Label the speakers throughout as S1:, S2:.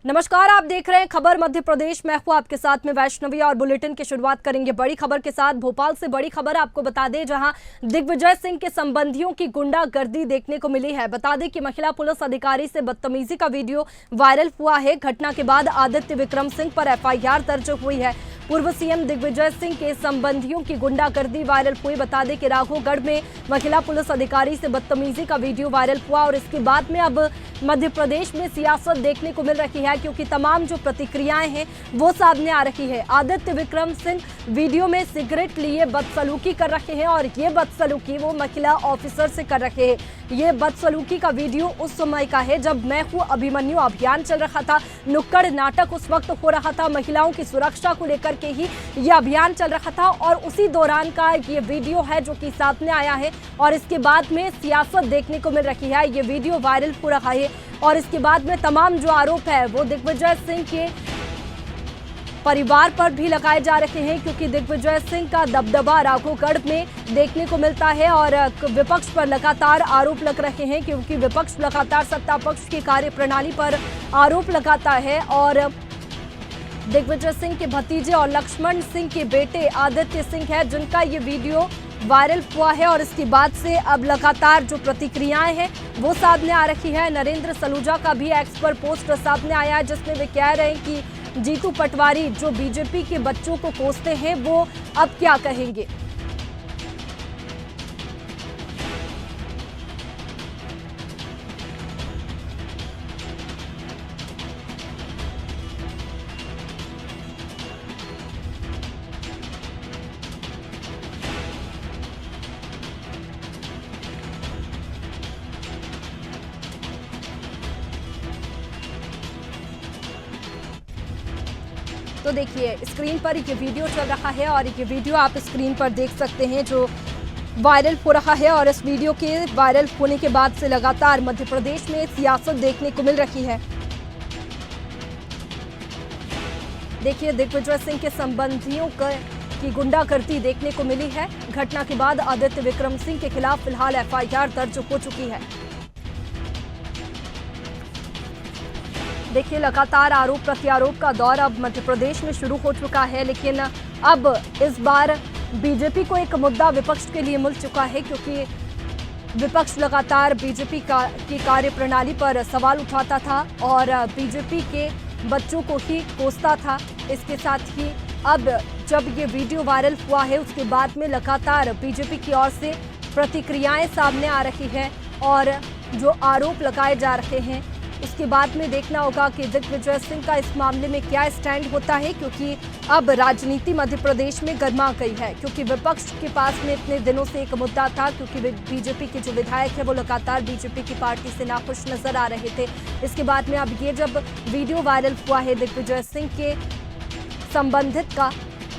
S1: नमस्कार, आप देख रहे हैं खबर मध्य प्रदेश। मैं हूं आपके साथ में वैष्णवी और बुलेटिन की शुरुआत करेंगे बड़ी खबर के साथ। भोपाल से बड़ी खबर आपको बता दें, जहां दिग्विजय सिंह के संबंधियों की गुंडागर्दी देखने को मिली है। बता दें कि महिला पुलिस अधिकारी से बदतमीजी का वीडियो वायरल हुआ है। घटना के बाद आदित्य विक्रम सिंह पर एफआईआर दर्ज हुई है। पूर्व सीएम दिग्विजय सिंह के संबंधियों की गुंडागर्दी वायरल हुई। बता दें कि राघोगढ़ में महिला पुलिस अधिकारी से बदतमीजी का वीडियो वायरल हुआ और इसके बाद में अब मध्य प्रदेश में सियासत देखने को मिल रही है, क्योंकि तमाम जो प्रतिक्रियाएं हैं वो सामने आ रही है। आदित्य विक्रम सिंह वीडियो में सिगरेट लिए बदसलूकी कर रहे हैं और ये बदसलूकी वो महिला ऑफिसर से कर रहे हैं। ये बदसलूकी का वीडियो उस समय का है जब मैं हूं अभिमन्यु अभियान चल रहा था। नुक्कड़ नाटक उस वक्त हो रहा था। महिलाओं की सुरक्षा को लेकर के ही ये अभियान चल रहा था और उसी दौरान का ये वीडियो है जो कि सामने आया है और इसके बाद में सियासत देखने को मिल रही है। ये वीडियो वायरल हो रहा है और इसके बाद में तमाम जो आरोप है वो दिग्विजय सिंह के परिवार पर भी लगाए जा रहे हैं, क्योंकि दिग्विजय सिंह का दबदबा राघोगढ़ में देखने को मिलता है और विपक्ष पर लगातार आरोप लग रहे हैं, क्योंकि विपक्ष लगातार सत्ता पक्ष की कार्यप्रणाली पर आरोप लगाता है। और दिग्विजय सिंह के भतीजे और लक्ष्मण सिंह के बेटे आदित्य सिंह है जिनका ये वीडियो वायरल हुआ है और इसके बाद से अब लगातार जो प्रतिक्रियाएं हैं वो सामने आ रही है। नरेंद्र सलूजा का भी एक्स पर पोस्ट सामने आया है जिसमें वे कह रहे हैं कि जीतू पटवारी जो बीजेपी के बच्चों को कोसते हैं वो अब क्या कहेंगे। तो देखिए स्क्रीन पर ये वीडियो चल रहा है और ये वीडियो आप स्क्रीन पर देख सकते हैं जो वायरल हो रहा है। और इस वीडियो के वायरल होने के बाद से लगातार मध्य प्रदेश में सियासत देखने को मिल रही है। देखिए दिग्विजय सिंह के संबंधियों की गुंडागर्दी देखने को मिली है। घटना के बाद आदित्य विक्रम सिंह के खिलाफ फिलहाल एफआईआर दर्ज हो चुकी है। देखिए लगातार आरोप प्रत्यारोप का दौर अब मध्य प्रदेश में शुरू हो चुका है, लेकिन अब इस बार बीजेपी को एक मुद्दा विपक्ष के लिए मिल चुका है, क्योंकि विपक्ष लगातार बीजेपी की कार्यप्रणाली पर सवाल उठाता था और बीजेपी के बच्चों को ही कोसता था। इसके साथ ही अब जब ये वीडियो वायरल हुआ है उसके बाद में लगातार बीजेपी की ओर से प्रतिक्रियाएं सामने आ रही है और जो आरोप लगाए जा रहे हैं उसके बाद में देखना होगा कि दिग्विजय सिंह का इस मामले में क्या स्टैंड होता है, क्योंकि अब राजनीति मध्य प्रदेश में गर्मा गई है। क्योंकि विपक्ष के पास में इतने दिनों से एक मुद्दा था, क्योंकि बीजेपी के जो विधायक है वो लगातार बीजेपी की पार्टी से नाखुश नजर आ रहे थे। इसके बाद में अब ये जब वीडियो वायरल हुआ है दिग्विजय सिंह के संबंधित का,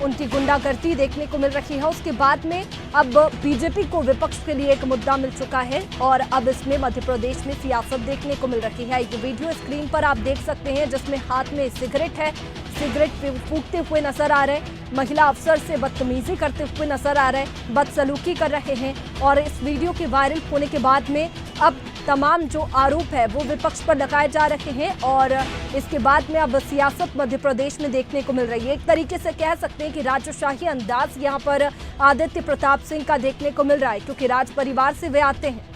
S1: उनकी गुंडागर्दी देखने को मिल रही है, उसके बाद में अब बीजेपी को विपक्ष के लिए एक मुद्दा मिल चुका है और अब इसमें मध्य प्रदेश में सियासत देखने को मिल रही है। ये वीडियो स्क्रीन पर आप देख सकते हैं जिसमें हाथ में सिगरेट है, सिगरेट फूंकते हुए नजर आ रहे, महिला अफसर से बदतमीजी करते हुए नजर आ रहे, बदसलूकी कर रहे हैं। और इस वीडियो के वायरल होने के बाद में अब तमाम जो आरोप है वो विपक्ष पर लगाए जा रहे हैं और इसके बाद में अब सियासत मध्य प्रदेश में देखने को मिल रही है। एक तरीके से कह सकते हैं कि राजशाही अंदाज यहाँ पर आदित्य प्रताप सिंह का देखने को मिल रहा है, क्योंकि राज परिवार से वे आते हैं।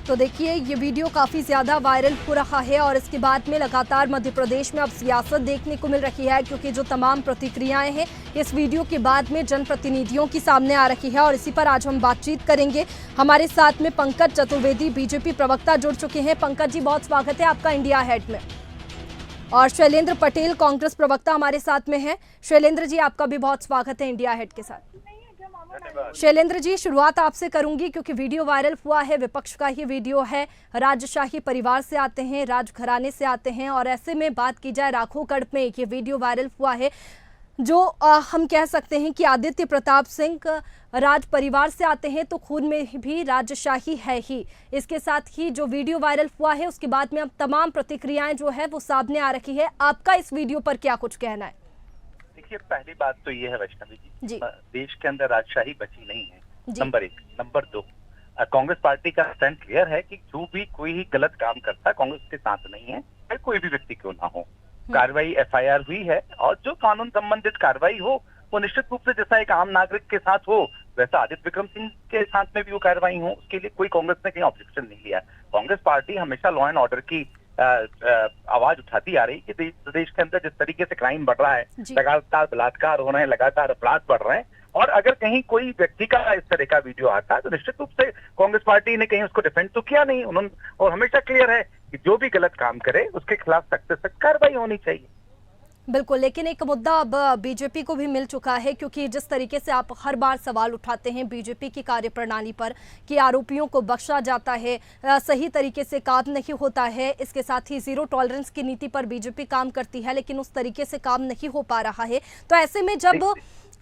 S1: तो देखिए ये वीडियो काफ़ी ज़्यादा वायरल हो रहा है और इसके बाद में लगातार मध्य प्रदेश में अब सियासत देखने को मिल रही है, क्योंकि जो तमाम प्रतिक्रियाएं हैं इस वीडियो के बाद में जनप्रतिनिधियों की सामने आ रही है और इसी पर आज हम बातचीत करेंगे। हमारे साथ में पंकज चतुर्वेदी बीजेपी प्रवक्ता जुड़ चुके हैं। पंकज जी बहुत स्वागत है आपका इंडिया हेड में। और शैलेंद्र पटेल कांग्रेस प्रवक्ता हमारे साथ में है। शैलेंद्र जी आपका भी बहुत स्वागत है इंडिया हेड के साथ। शैलेंद्र जी शुरुआत आपसे करूंगी, क्योंकि वीडियो वायरल हुआ है, विपक्ष का ही वीडियो है, राजशाही परिवार से आते हैं, राजघराने से आते हैं और ऐसे में बात की जाए राघोगढ़ में ये वीडियो वायरल हुआ है जो हम कह सकते हैं कि आदित्य प्रताप सिंह राज परिवार से आते हैं तो खून में भी राजशाही है ही। इसके साथ ही जो वीडियो वायरल हुआ है उसके बाद में अब तमाम प्रतिक्रियाएं जो है वो सामने आ रही है। आपका इस वीडियो पर क्या कुछ कहना है?
S2: देखिए, पहली बात तो ये है वैष्णवी
S1: जी।
S2: देश के अंदर राजशाही बची नहीं है,
S1: जी।
S2: नंबर एक। नंबर दो, कांग्रेस पार्टी का स्टैंड क्लियर है कि जो भी कोई गलत काम करता है कांग्रेस के साथ नहीं है, चाहे कोई भी व्यक्ति क्यों ना हो। कार्रवाई एफआईआर हुई है और जो कानून संबंधित कार्रवाई हो वो निश्चित रूप से जैसा एक आम नागरिक के साथ हो वैसा आदित्य विक्रम सिंह के साथ में भी वो कार्रवाई हो, उसके लिए कोई कांग्रेस ने कहीं ऑब्जेक्शन नहीं लिया। कांग्रेस पार्टी हमेशा लॉ एंड ऑर्डर की आवाज उठाती आ रही कि देश के अंदर जिस तरीके से क्राइम बढ़ रहा है, लगातार बलात्कार हो रहे हैं, लगातार अपराध बढ़ रहे हैं, और अगर कहीं कोई व्यक्ति का इस तरह का वीडियो आता है तो निश्चित रूप से कांग्रेस पार्टी ने कहीं उसको डिफेंड तो किया नहीं उन्होंने, और हमेशा क्लियर है कि जो भी गलत काम करे उसके खिलाफ सख्त से सख्त कार्रवाई होनी चाहिए।
S1: बिल्कुल, लेकिन एक मुद्दा अब बीजेपी को भी मिल चुका है, क्योंकि जिस तरीके से आप हर बार सवाल उठाते हैं बीजेपी की कार्यप्रणाली पर कि आरोपियों को बख्शा जाता है, सही तरीके से काम नहीं होता है, इसके साथ ही जीरो टॉलरेंस की नीति पर बीजेपी काम करती है लेकिन उस तरीके से काम नहीं हो पा रहा है। तो ऐसे में जब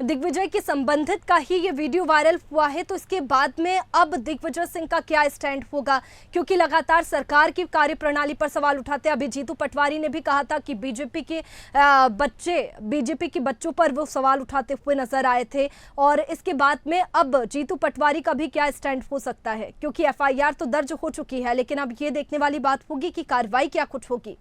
S1: दिग्विजय के संबंधित का ही ये वीडियो वायरल हुआ है तो इसके बाद में अब दिग्विजय सिंह का क्या स्टैंड होगा, क्योंकि लगातार सरकार की कार्यप्रणाली पर सवाल उठाते हैं। अभी जीतू पटवारी ने भी कहा था कि बीजेपी के बच्चों पर वो सवाल उठाते हुए नजर आए थे, और इसके बाद में अब जीतू पटवारी का भी क्या स्टैंड हो सकता है, क्योंकि एफआईआर तो दर्ज हो चुकी है लेकिन अब ये देखने वाली बात होगी कि कार्रवाई क्या कुछ होगी।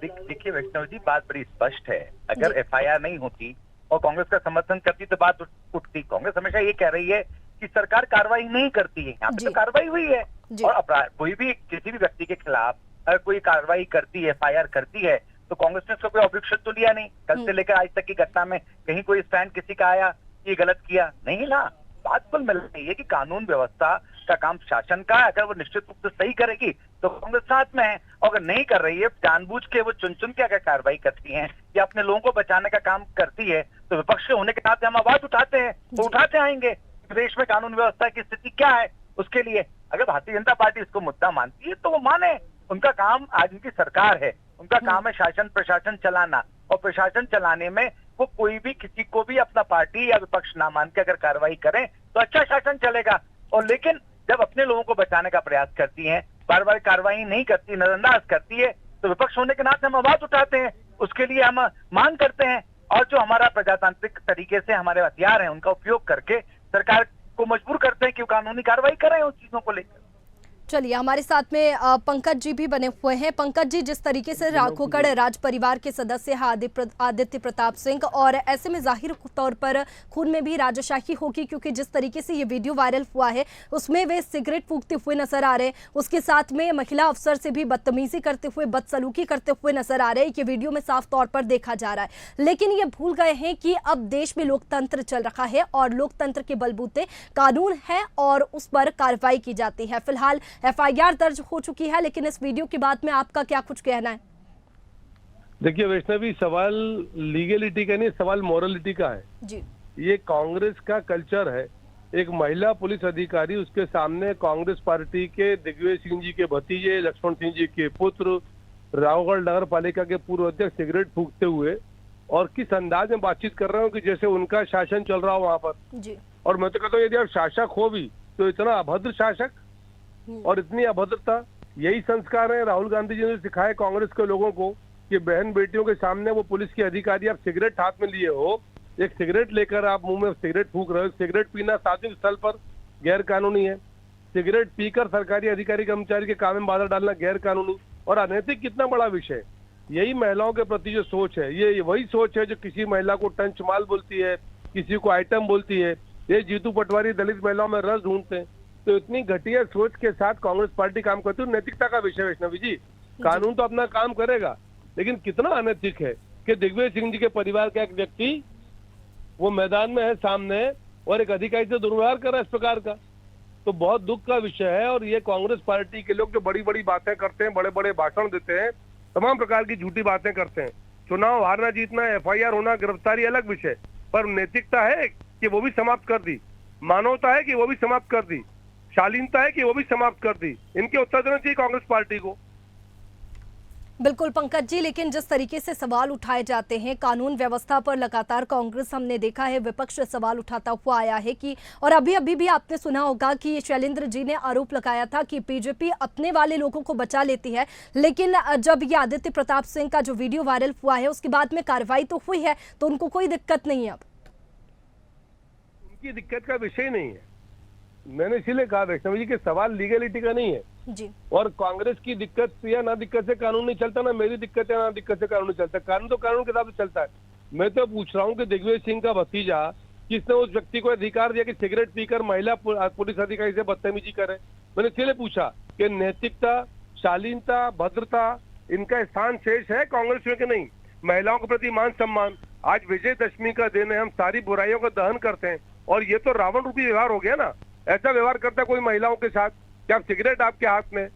S2: देखिए वैष्णव जी, बात बड़ी स्पष्ट है। अगर एफआईआर नहीं होती और कांग्रेस का समर्थन करती तो बात उठती। कांग्रेस हमेशा ये कह रही है कि सरकार कार्रवाई नहीं करती है, यहाँ पे तो कार्रवाई हुई है। और अपराध कोई भी किसी भी व्यक्ति के खिलाफ अगर कोई कार्रवाई करती है, एफआईआर करती है, तो कांग्रेस ने उसका कोई ऑब्जेक्शन तो लिया नहीं। कल से लेकर आज तक की घटना में कहीं कोई स्टैंड किसी का आया ये गलत किया नहीं ना। बात कुल मिल रही है कि कानून व्यवस्था का काम शासन का है, अगर वो निश्चित रूप से सही करेगी तो कांग्रेस साथ में है, और अगर नहीं कर रही है, जानबूझ के वो चुन चुन के अगर कार्रवाई करती हैं या अपने लोगों को बचाने का काम करती है, तो विपक्ष होने के नाते हम आवाज उठाते हैं, तो उठाते आएंगे। देश में कानून व्यवस्था की स्थिति क्या है उसके लिए अगर भारतीय जनता पार्टी इसको मुद्दा मानती है तो वो माने। उनका काम, आज उनकी सरकार है, उनका काम है शासन प्रशासन चलाना, और प्रशासन चलाने में वो कोई भी किसी को भी अपना पार्टी या विपक्ष ना मान के अगर कार्रवाई करें तो अच्छा शासन चलेगा। और लेकिन जब अपने लोगों को बचाने का प्रयास करती हैं, बार बार कार्रवाई नहीं करती, नजरअंदाज करती है, तो विपक्ष होने के नाते हम आवाज उठाते हैं, उसके लिए हम मांग करते हैं, और जो हमारा प्रजातांत्रिक तरीके से हमारे हथियार हैं उनका उपयोग करके सरकार को मजबूर करते हैं कि वो कानूनी कार्रवाई करें उन चीजों को लेकर।
S1: चलिए, हमारे साथ में पंकज जी भी बने हुए हैं। पंकज जी, जिस तरीके से राघोगढ़ राज परिवार के सदस्य हैं आदित्य प्रताप सिंह, और ऐसे में जाहिर तौर पर खून में भी राजशाही होगी, क्योंकि जिस तरीके से ये वीडियो वायरल हुआ है उसमें वे सिगरेट फूंकते हुए नजर आ रहे हैं, उसके साथ में महिला अफसर से भी बदतमीजी करते हुए, बदसलूकी करते हुए नजर आ रहे हैं। ये वीडियो में साफ तौर पर देखा जा रहा है, लेकिन ये भूल गए हैं कि अब देश में लोकतंत्र चल रहा है और लोकतंत्र के बलबूते कानून है और उस पर कार्रवाई की जाती है। फिलहाल एफआईआर दर्ज हो चुकी है, लेकिन इस वीडियो के बाद में आपका क्या कुछ कहना है?
S3: देखिए वैष्णवी, सवाल लीगलिटी का नहीं, सवाल मॉरलिटी का है
S1: जी।
S3: ये कांग्रेस का कल्चर है। एक महिला पुलिस अधिकारी, उसके सामने कांग्रेस पार्टी के दिग्विजय सिंह जी के भतीजे, लक्ष्मण सिंह जी के पुत्र, राघोगढ़ नगर पालिका के पूर्व अध्यक्ष सिगरेट फूंकते हुए और किस अंदाज में बातचीत कर रहे हो कि जैसे उनका शासन चल रहा हो वहां पर जी। और मैं तो कहता हूँ यदि आप शासक हो भी तो इतना अभद्र शासक और इतनी अभद्रता, यही संस्कार है राहुल गांधी जी ने सिखाए कांग्रेस के लोगों को कि बहन बेटियों के सामने वो पुलिस के अधिकारी, आप सिगरेट हाथ में लिए हो, एक सिगरेट लेकर आप मुंह में सिगरेट फूंक रहे हो। सिगरेट पीना सार्वजनिक स्थल पर गैर कानूनी है। सिगरेट पीकर सरकारी अधिकारी कर्मचारी के काम में बाधा डालना गैर कानूनी और अनैतिक कितना बड़ा विषय। यही महिलाओं के प्रति जो सोच है, ये वही सोच है जो किसी महिला को टंच माल बोलती है, किसी को आइटम बोलती है। ये जीतू पटवारी दलित महिलाओं में रस ढूंढते हैं। तो इतनी घटिया सोच के साथ कांग्रेस पार्टी काम करती है। नैतिकता का विषय वैष्णवी जी, कानून तो अपना काम करेगा, लेकिन कितना अनैतिक है कि दिग्विजय सिंह जी के परिवार का एक व्यक्ति वो मैदान में है सामने और एक अधिकारी से दुर्व्यवहार कर रहा है इस प्रकार का। तो बहुत दुख का विषय है। और ये कांग्रेस पार्टी के लोग जो बड़ी बड़ी बातें करते हैं, बड़े बड़े भाषण देते हैं, तमाम प्रकार की झूठी बातें करते हैं। चुनाव हारना जीतना, एफआईआर होना, गिरफ्तारी अलग विषय, पर नैतिकता है कि वो भी समाप्त कर दी, मानवता है कि वो भी समाप्त कर दी, शालीनता है कि वो भी समाप्त कर दी। इनके उत्तर देना चाहिए कांग्रेस पार्टी को।
S1: बिल्कुल पंकज जी, लेकिन जिस तरीके से सवाल उठाए जाते हैं कानून व्यवस्था पर, लगातार कांग्रेस हमने देखा है विपक्ष सवाल उठाता हुआ आया है कि, और अभी अभी भी आपने सुना होगा कि शैलेंद्र जी ने आरोप लगाया था कि बीजेपी अपने वाले लोगों को बचा लेती है, लेकिन जब ये आदित्य प्रताप सिंह का जो वीडियो वायरल हुआ है उसके बाद में कार्रवाई तो हुई है, तो उनको कोई दिक्कत नहीं है। अब
S3: उनकी दिक्कत का विषय नहीं है। मैंने इसीलिए कहा वैष्णवी जी कि सवाल लीगलिटी का नहीं है
S1: जी।
S3: और कांग्रेस की दिक्कत या ना दिक्कत से कानून नहीं चलता, ना मेरी दिक्कत है ना दिक्कत से कानून नहीं चलता। कानून तो कानून के हिसाब से चलता है। मैं तो पूछ रहा हूँ कि दिग्विजय सिंह का भतीजा किसने उस व्यक्ति को अधिकार दिया कि सिगरेट पीकर महिला पुलिस अधिकारी से बदतमीजी करे? मैंने इसलिए पूछा कि नैतिकता, शालीनता, भद्रता, इनका स्थान शेष है कांग्रेस में कि नहीं? महिलाओं के प्रति मान सम्मान, आज विजयदशमी का दिन है, हम सारी बुराइयों का दहन करते हैं और ये तो रावण रूपी व्यवहार हो गया ना। ऐसा व्यवहार करता है कोई महिलाओं के साथ कि आप सिगरेट आपके हाथ में,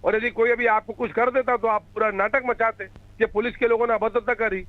S3: और यदि कोई अभी आपको कुछ कर देता तो आप पूरा नाटक मचाते कि पुलिस के लोगों ने अभद्रता करी।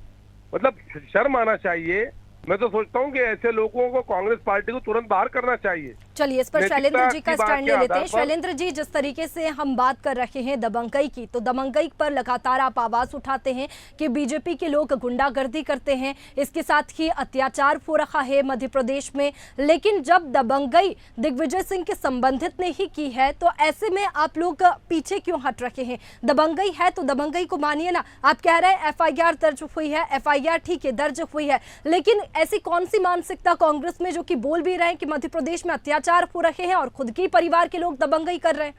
S3: मतलब शर्म आना चाहिए। मैं तो सोचता हूँ कि ऐसे लोगों को कांग्रेस पार्टी को तुरंत बाहर करना चाहिए।
S1: चलिए इस पर शैलेंद्र जी का स्टैंड ले लेते हैं। शैलेंद्र जी, जिस तरीके से हम बात कर रहे हैं दबंगई की, तो दबंगई पर लगातार आप आवाज उठाते हैं कि बीजेपी के लोग गुंडागर्दी करते हैं, इसके साथ ही अत्याचार हो रहा है मध्य प्रदेश में, लेकिन जब दबंगई दिग्विजय सिंह के संबंधित ने ही की है तो ऐसे में आप लोग पीछे क्यों हट रहे हैं? दबंगई है तो दबंगई को मानिए ना। आप कह रहे हैं FIR दर्ज हुई है, FIR ठीक है दर्ज हुई है, लेकिन ऐसी कौन सी मानसिकता कांग्रेस में जो कि बोल भी रहे हैं कि मध्य प्रदेश में अत्याचार हो रहे हैं और खुद की परिवार के लोग दबंगई कर रहे हैं?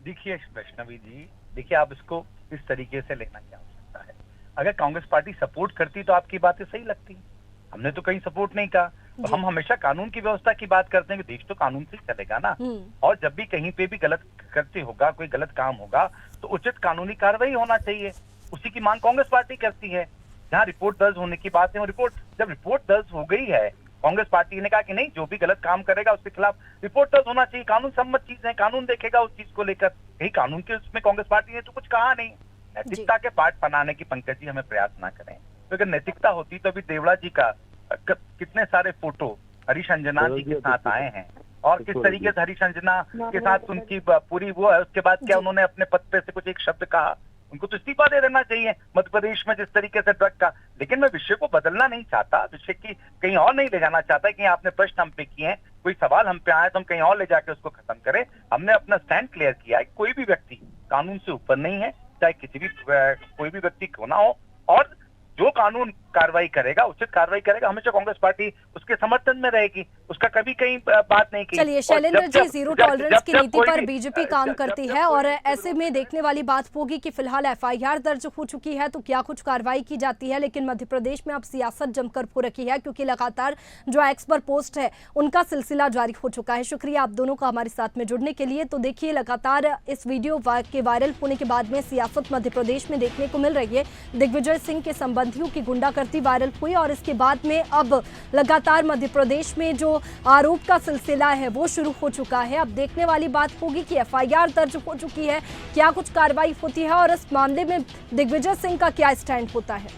S2: देखिए वैष्णवी जी, देखिए आप इसको इस तरीके से लेना क्या हो सकता है। अगर कांग्रेस पार्टी सपोर्ट करती तो आपकी बातें सही लगती। हमने तो कहीं सपोर्ट नहीं कहा। तो हम हमेशा कानून की व्यवस्था की बात करते हैं कि देश तो कानून से चलेगा ना। और जब भी कहीं पे भी गलत करते होगा, कोई गलत काम होगा तो उचित कानूनी कार्रवाई होना चाहिए। उसी की मांग कांग्रेस पार्टी करती है। जहाँ रिपोर्ट दर्ज होने की बात है, जब रिपोर्ट दर्ज हो गई है, कांग्रेस पार्टी ने कहा कि नहीं, जो भी गलत काम करेगा उसके खिलाफ रिपोर्ट दर्ज होना चाहिए। कानून सम्मत चीज है, कानून देखेगा उस चीज को लेकर। यही कानून के उसमें कांग्रेस पार्टी ने तो कुछ कहा नहीं। नैतिकता के पाठ बनाने की पंकज जी हमें प्रयास ना करें। तो अगर नैतिकता होती तो अभी देवड़ा जी का कितने सारे फोटो हरीश अंजना जी के साथ आए हैं और किस तरीके से हरीश अंजना के साथ उनकी पूरी वो है। उसके बाद क्या उन्होंने अपने पद पे से कुछ एक शब्द कहा, उनको तो इस्तीफा दे देना चाहिए मध्य प्रदेश में जिस तरीके से ड्रग का। लेकिन मैं विषय को बदलना नहीं चाहता, विषय की कहीं और नहीं ले जाना चाहता कि आपने प्रश्न हम पे किए हैं, कोई सवाल हम पे आए तो हम कहीं और ले जाके उसको खत्म करें। हमने अपना स्टैंड क्लियर किया है। कोई भी व्यक्ति कानून से ऊपर नहीं है, चाहे किसी भी कोई भी व्यक्ति क्यों ना हो, और जो कानून कार्रवाई करेगा, उचित कार्रवाई करेगा, हमेशा कांग्रेस पार्टी उसके समर्थन में रहेगी। उसका कभी कहीं बात नहीं की।
S1: चलिए शैलेंद्र जी, जीरो टॉलरेंस की नीति पर बीजेपी काम करती है और ऐसे में देखने वाली बात होगी कि फिलहाल FIR दर्ज हो चुकी है तो क्या कुछ कार्रवाई की जाती है। लेकिन मध्य प्रदेश में अब सियासत जमकर हो रखी है क्योंकि लगातार जो एक्स पर पोस्ट है उनका सिलसिला जारी हो चुका है। शुक्रिया आप दोनों का हमारे साथ में जुड़ने के लिए। तो देखिए लगातार इस वीडियो के वायरल होने के बाद में सियासत मध्य प्रदेश में देखने को मिल रही है। दिग्विजय सिंह के संबंधियों की गुंडागर्दी वायरल हुई और इसके बाद में अब लगातार मध्य प्रदेश में जो आरोप का सिलसिला है वो शुरू हो चुका है। अब देखने वाली बात होगी कि FIR दर्ज हो चुकी है, क्या कुछ कार्रवाई होती है और इस मामले में दिग्विजय सिंह का क्या स्टैंड होता है।